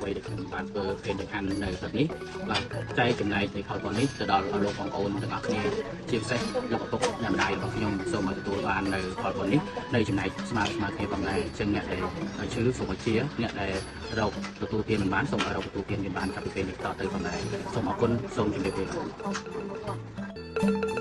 អ្វីដែលខ្ញុំបានធ្វើពេលសំខាន់នៅទឹកនេះបាទចែកចំណែកនៃផលផលនេះទៅដល់លោកបងប្អូនទាំងអស់គ្នាជាពិសេសលោកឪពុកអ្នកម្ដាយរបស់ខ្ញុំសូមឲ្យទទួលបាននៅផលផលនេះនៅចំណែកស្មើគ្នាផងដែរអញ្ចឹងអ្នកដែលឈឺសូមឲ្យជាអ្នកដែលរកទទួលទានមិនបានសូមឲ្យរកទទួលទានមានបានចាប់ពីពេលនេះតទៅផងដែរសូមអរគុណសូមជម្រាបលា